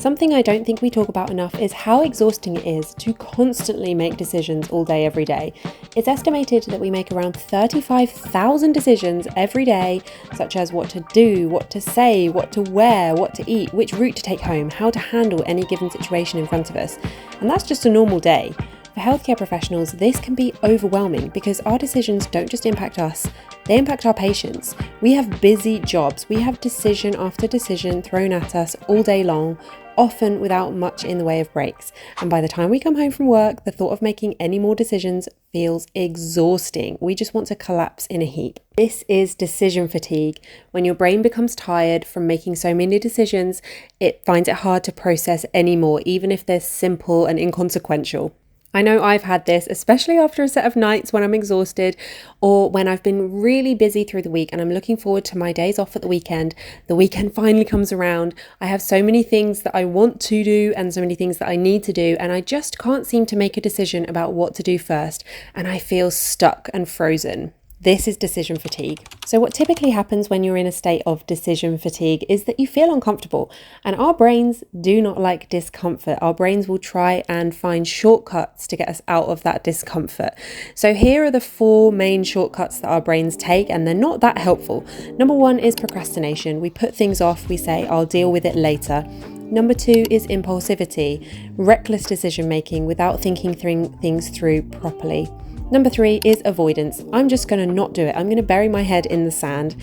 Something I don't think we talk about enough is how exhausting it is to constantly make decisions all day, every day. It's estimated that we make around 35,000 decisions every day, such as what to do, what to say, what to wear, what to eat, which route to take home, how to handle any given situation in front of us. And that's just a normal day. For healthcare professionals, this can be overwhelming because our decisions don't just impact us, they impact our patients. We have busy jobs. We have decision after decision thrown at us all day long, often without much in the way of breaks. And by the time we come home from work, the thought of making any more decisions feels exhausting. We just want to collapse in a heap. This is decision fatigue. When your brain becomes tired from making so many decisions, it finds it hard to process anymore, even if they're simple and inconsequential. I know I've had this, especially after a set of nights when I'm exhausted or when I've been really busy through the week and I'm looking forward to my days off at the weekend. The weekend finally comes around. I have so many things that I want to do and so many things that I need to do, and I just can't seem to make a decision about what to do first, and I feel stuck and frozen. This is decision fatigue. So what typically happens when you're in a state of decision fatigue is that you feel uncomfortable, and our brains do not like discomfort. Our brains will try and find shortcuts to get us out of that discomfort. So here are the 4 main shortcuts that our brains take, and they're not that helpful. Number 1 is procrastination. We put things off. We say, I'll deal with it later. Number 2 is impulsivity, reckless decision making without thinking things through properly. Number 3 is avoidance. I'm just going to not do it. I'm going to bury my head in the sand.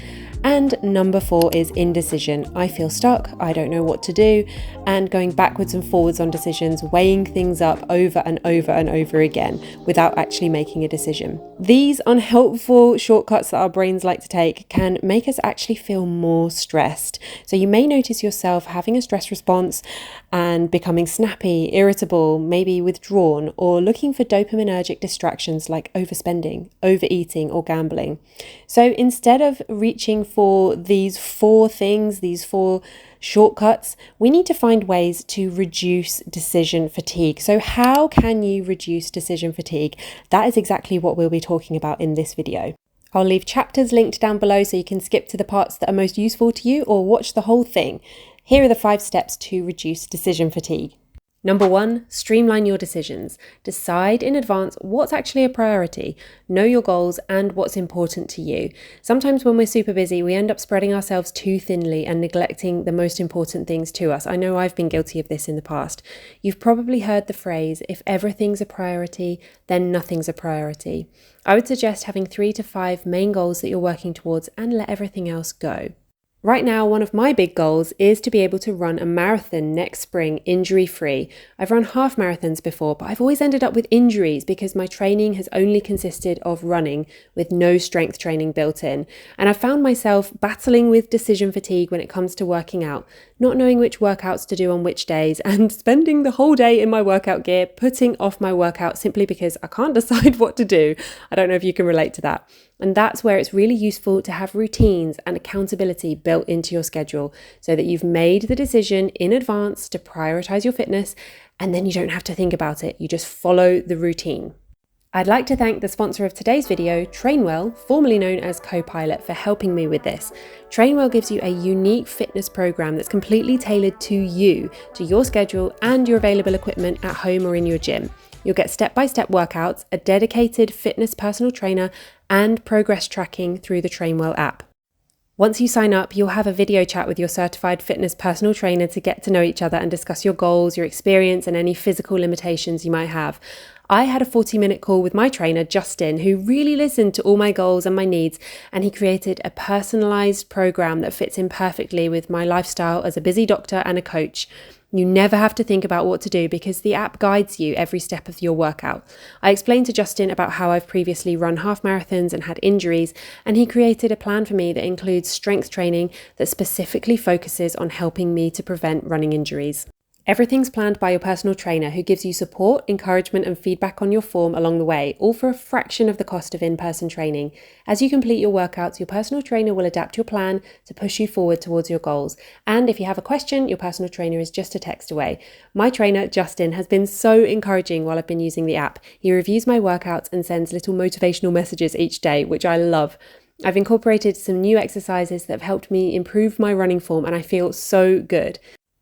And number 4 is indecision. I feel stuck. I don't know what to do. And going backwards and forwards on decisions, weighing things up over and over and over again without actually making a decision. These unhelpful shortcuts that our brains like to take can make us actually feel more stressed. So you may notice yourself having a stress response and becoming snappy, irritable, maybe withdrawn, or looking for dopaminergic distractions like overspending, overeating, or gambling. So instead of reaching for these 4 things, these 4 shortcuts, we need to find ways to reduce decision fatigue. So how can you reduce decision fatigue? That is exactly what we'll be talking about in this video. I'll leave chapters linked down below so you can skip to the parts that are most useful to you or watch the whole thing. Here are the 5 steps to reduce decision fatigue. Number 1, streamline your decisions. Decide in advance what's actually a priority. Know your goals and what's important to you. Sometimes when we're super busy, we end up spreading ourselves too thinly and neglecting the most important things to us. I know I've been guilty of this in the past. You've probably heard the phrase, if everything's a priority, then nothing's a priority. I would suggest having 3 to 5 main goals that you're working towards and let everything else go. Right now, one of my big goals is to be able to run a marathon next spring injury-free. I've run half marathons before, but I've always ended up with injuries because my training has only consisted of running with no strength training built in. And I've found myself battling with decision fatigue when it comes to working out, not knowing which workouts to do on which days, and spending the whole day in my workout gear, putting off my workout simply because I can't decide what to do. I don't know if you can relate to that. And that's where it's really useful to have routines and accountability built into your schedule so that you've made the decision in advance to prioritize your fitness, and then you don't have to think about it. You just follow the routine. I'd like to thank the sponsor of today's video, Trainwell, formerly known as Copilot, for helping me with this. Trainwell gives you a unique fitness program that's completely tailored to you, to your schedule and your available equipment at home or in your gym. You'll get step-by-step workouts, a dedicated fitness personal trainer, and progress tracking through the Trainwell app. Once you sign up, you'll have a video chat with your certified fitness personal trainer to get to know each other and discuss your goals, your experience, and any physical limitations you might have. I had a 40-minute call with my trainer, Justin, who really listened to all my goals and my needs, and he created a personalized program that fits in perfectly with my lifestyle as a busy doctor and a coach. You never have to think about what to do because the app guides you every step of your workout. I explained to Justin about how I've previously run half marathons and had injuries, and he created a plan for me that includes strength training that specifically focuses on helping me to prevent running injuries. Everything's planned by your personal trainer who gives you support, encouragement and feedback on your form along the way, all for a fraction of the cost of in-person training. As you complete your workouts, your personal trainer will adapt your plan to push you forward towards your goals. And if you have a question, your personal trainer is just a text away. My trainer, Justin, has been so encouraging while I've been using the app. He reviews my workouts and sends little motivational messages each day, which I love. I've incorporated some new exercises that have helped me improve my running form and I feel so good.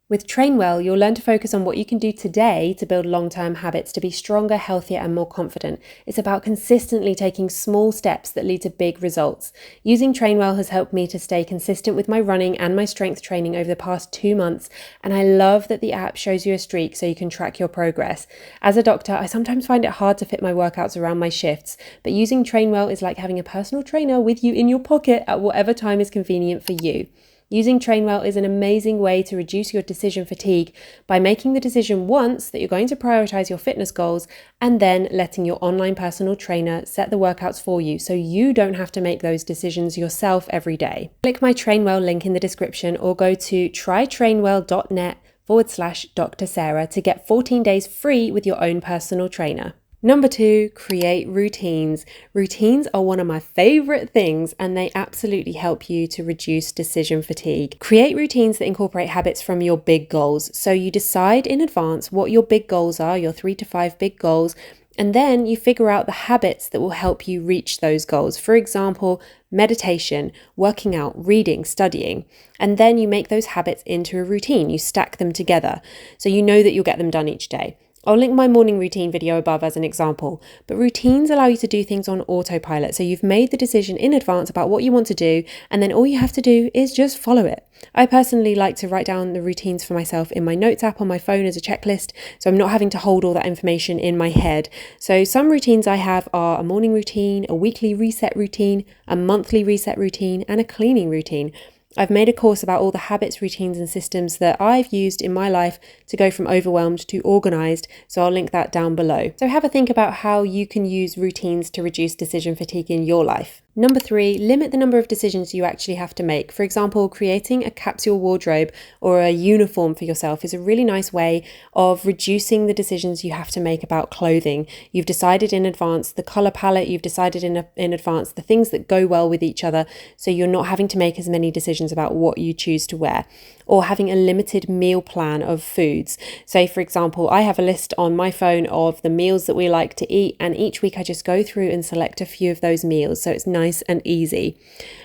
With Trainwell, you'll learn to focus on what you can do today to build long-term habits to be stronger, healthier, and more confident. It's about consistently taking small steps that lead to big results. Using Trainwell has helped me to stay consistent with my running and my strength training over the past 2 months, and I love that the app shows you a streak so you can track your progress. As a doctor, I sometimes find it hard to fit my workouts around my shifts, but using Trainwell is like having a personal trainer with you in your pocket at whatever time is convenient for you. Using Trainwell is an amazing way to reduce your decision fatigue by making the decision once that you're going to prioritize your fitness goals and then letting your online personal trainer set the workouts for you so you don't have to make those decisions yourself every day. Click my Trainwell link in the description or go to trytrainwell.net/Dr. Sarah to get 14 days free with your own personal trainer. Number 2, create routines. Routines are one of my favorite things and they absolutely help you to reduce decision fatigue. Create routines that incorporate habits from your big goals. So you decide in advance what your big goals are, your 3 to 5 big goals, and then you figure out the habits that will help you reach those goals. For example, meditation, working out, reading, studying. And then you make those habits into a routine. You stack them together so you know that you'll get them done each day. I'll link my morning routine video above as an example, but routines allow you to do things on autopilot. So you've made the decision in advance about what you want to do, and then all you have to do is just follow it. I personally like to write down the routines for myself in my notes app on my phone as a checklist, so I'm not having to hold all that information in my head. So some routines I have are a morning routine, a weekly reset routine, a monthly reset routine, and a cleaning routine. I've made a course about all the habits, routines, and systems that I've used in my life to go from overwhelmed to organized, so I'll link that down below. So have a think about how you can use routines to reduce decision fatigue in your life. Number 3, limit the number of decisions you actually have to make. For example, creating a capsule wardrobe or a uniform for yourself is a really nice way of reducing the decisions you have to make about clothing. You've decided in advance the color palette, you've decided in advance the things that go well with each other, so you're not having to make as many decisions about what you choose to wear. Or having a limited meal plan of foods. Say, for example, I have a list on my phone of the meals that we like to eat, and each week I just go through and select a few of those meals, so it's nice and easy.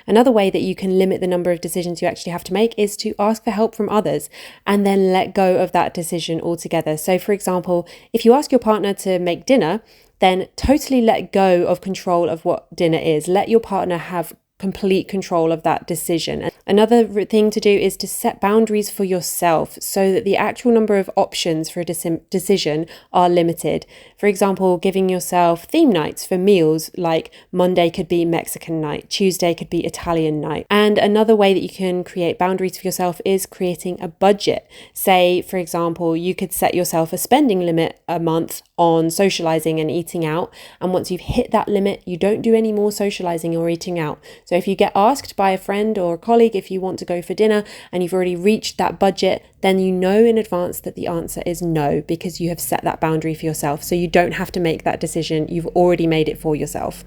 Another way that you can limit the number of decisions you actually have to make is to ask for help from others and then let go of that decision altogether. So, for example, if you ask your partner to make dinner, then totally let go of control of what dinner is. Let your partner have complete control of that decision. Another thing to do is to set boundaries for yourself so that the actual number of options for a decision are limited. For example, giving yourself theme nights for meals, like Monday could be Mexican night, Tuesday could be Italian night. And another way that you can create boundaries for yourself is creating a budget. Say, for example, you could set yourself a spending limit a month on socializing and eating out. And once you've hit that limit, you don't do any more socializing or eating out. So if you get asked by a friend or a colleague if you want to go for dinner and you've already reached that budget, then you know in advance that the answer is no, because you have set that boundary for yourself. So you don't have to make that decision. You've already made it for yourself.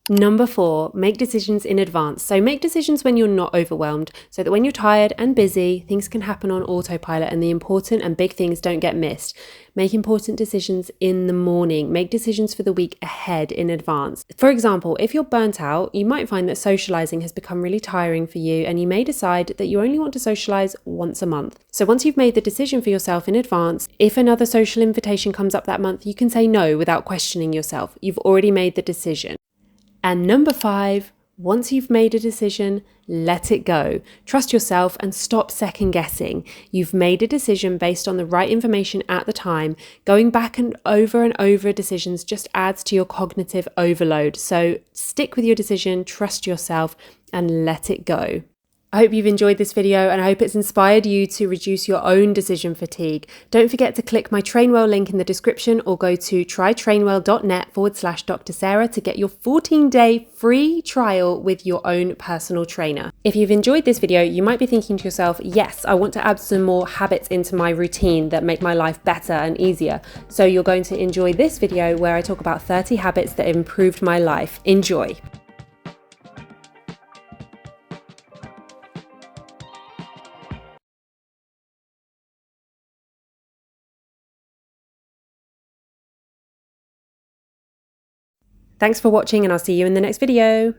Number 4, make decisions in advance. So make decisions when you're not overwhelmed, so that when you're tired and busy, things can happen on autopilot and the important and big things don't get missed. Make important decisions in the morning. Make decisions for the week ahead in advance. For example, if you're burnt out, you might find that socializing has become really tiring for you, and you may decide that you only want to socialize once a month. So once you've made the decision for yourself in advance, if another social invitation comes up that month, you can say no without questioning yourself. You've already made the decision. And number 5, once you've made a decision, let it go. Trust yourself and stop second guessing. You've made a decision based on the right information at the time. Going back and over decisions just adds to your cognitive overload. So stick with your decision, trust yourself, and let it go. I hope you've enjoyed this video and I hope it's inspired you to reduce your own decision fatigue. Don't forget to click my Trainwell link in the description or go to trytrainwell.net/Dr. Sarah to get your 14-day free trial with your own personal trainer. If you've enjoyed this video, you might be thinking to yourself, yes, I want to add some more habits into my routine that make my life better and easier. So you're going to enjoy this video where I talk about 30 habits that have improved my life. Enjoy. Thanks for watching and I'll see you in the next video.